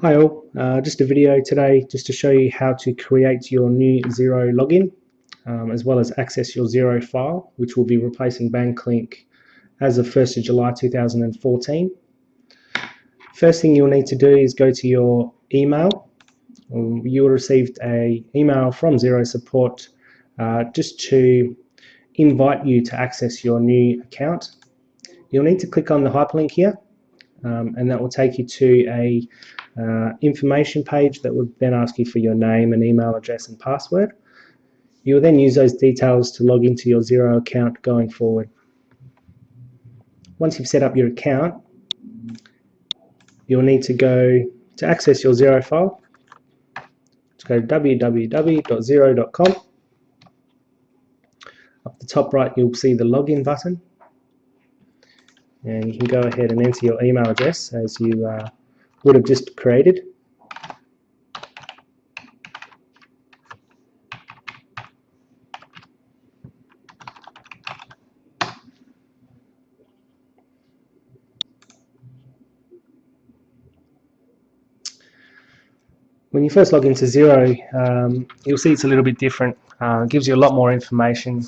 Hi all, just a video today just to show you how to create your new Xero login as well as access your Xero file, which will be replacing Banklink as of 1st of July 2014. First thing you'll need to do is go to your email. You will receive an email from Xero support just to invite you to access your new account. You'll need to click on the hyperlink here and that will take you to a information page that would then ask you for your name and email address and password. You'll then use those details to log into your Xero account going forward. Once you've set up your account, you'll need to go to access your Xero file. Let's go to www.xero.com. Up the top right, you'll see the login button, and you can go ahead and enter your email address as you would have just created. When you first log into Xero, you'll see it's a little bit different. It gives you a lot more information.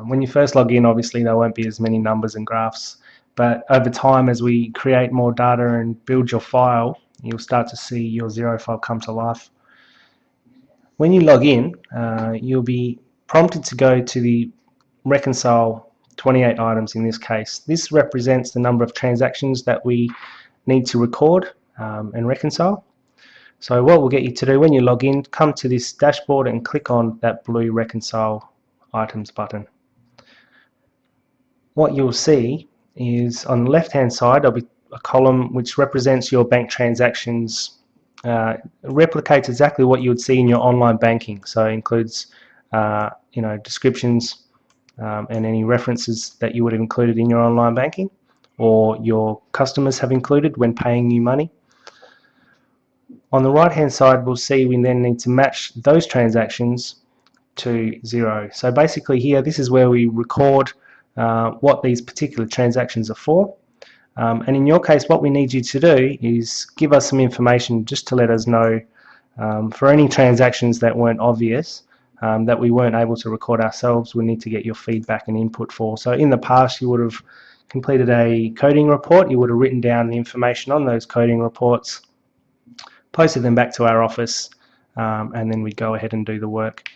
When you first log in, obviously there won't be as many numbers and graphs, but over time, as we create more data and build your file, you'll start to see your Xero file come to life. When you log in, you'll be prompted to go to the reconcile 28 items in this case. This represents the number of transactions that we need to record and reconcile. So what we'll get you to do when you log in, come to this dashboard and click on that blue reconcile items button. What you'll see is on the left hand side there'll be a column which represents your bank transactions. Replicates exactly what you would see in your online banking, so it includes descriptions and any references that you would have included in your online banking or your customers have included when paying you money. On the right hand side, we'll see we then need to match those transactions to Xero. So basically here, this is where we record what these particular transactions are for. And in your case, what we need you to do is give us some information just to let us know for any transactions that weren't obvious, that we weren't able to record ourselves, we need to get your feedback and input for. So in the past, you would have completed a coding report, you would have written down the information on those coding reports, posted them back to our office, and then we'd go ahead and do the work.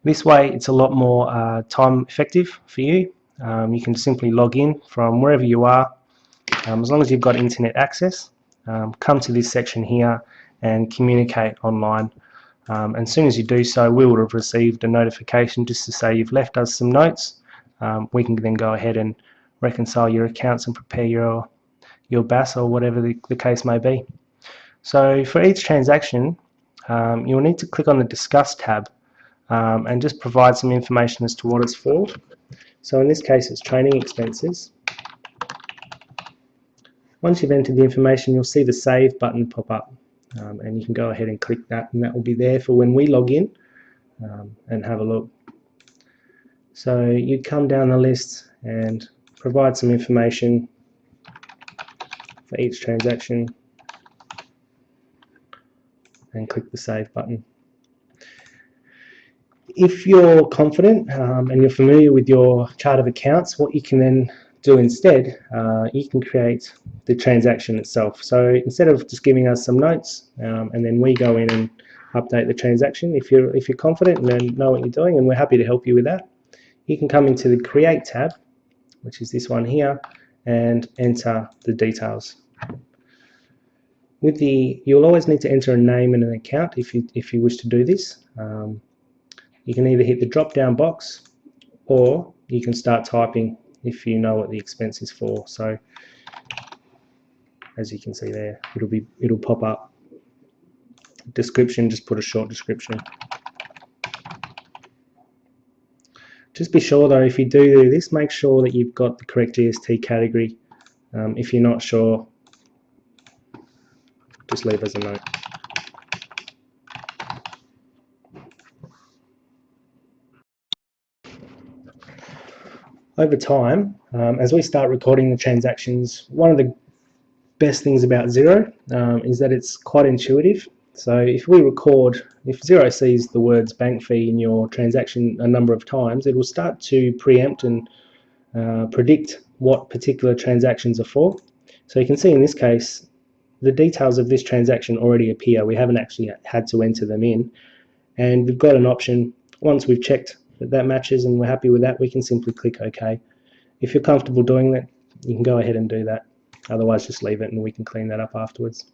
This way, it's a lot more time effective for you. You can simply log in from wherever you are, as long as you've got internet access. Come to this section here and communicate online. And as soon as you do so, we would have received a notification just to say you've left us some notes. We can then go ahead and reconcile your accounts and prepare your BAS or whatever the case may be. So for each transaction, you'll need to click on the Discuss tab and just provide some information as to what it's for. So in this case, it's training expenses. Once you've entered the information, you'll see the Save button pop up, and you can go ahead and click that, and that will be there for when we log in and have a look. So you come down the list and provide some information for each transaction and click the Save button. If you're confident and you're familiar with your chart of accounts, what you can then do instead, you can create the transaction itself. So instead of just giving us some notes and then we go in and update the transaction, if you're confident and then know what you're doing, and we're happy to help you with that, you can come into the Create tab, which is this one here, and enter the details. You'll always need to enter a name and an account if you wish to do this. You can either hit the drop down box or you can start typing if you know what the expense is for. So as you can see there, it'll pop up. Description, just put a short description. Just be sure though, if you do this, make sure that you've got the correct GST category. If you're not sure, just leave us a note. Over time, as we start recording the transactions, one of the best things about Xero is that it's quite intuitive. So if Xero sees the words bank fee in your transaction a number of times, it will start to preempt and predict what particular transactions are for. So you can see in this case, the details of this transaction already appear. We haven't actually had to enter them in. And we've got an option. Once we've checked that that matches and we're happy with that, we can simply click OK. If you're comfortable doing that, you can go ahead and do that. Otherwise, just leave it and we can clean that up afterwards.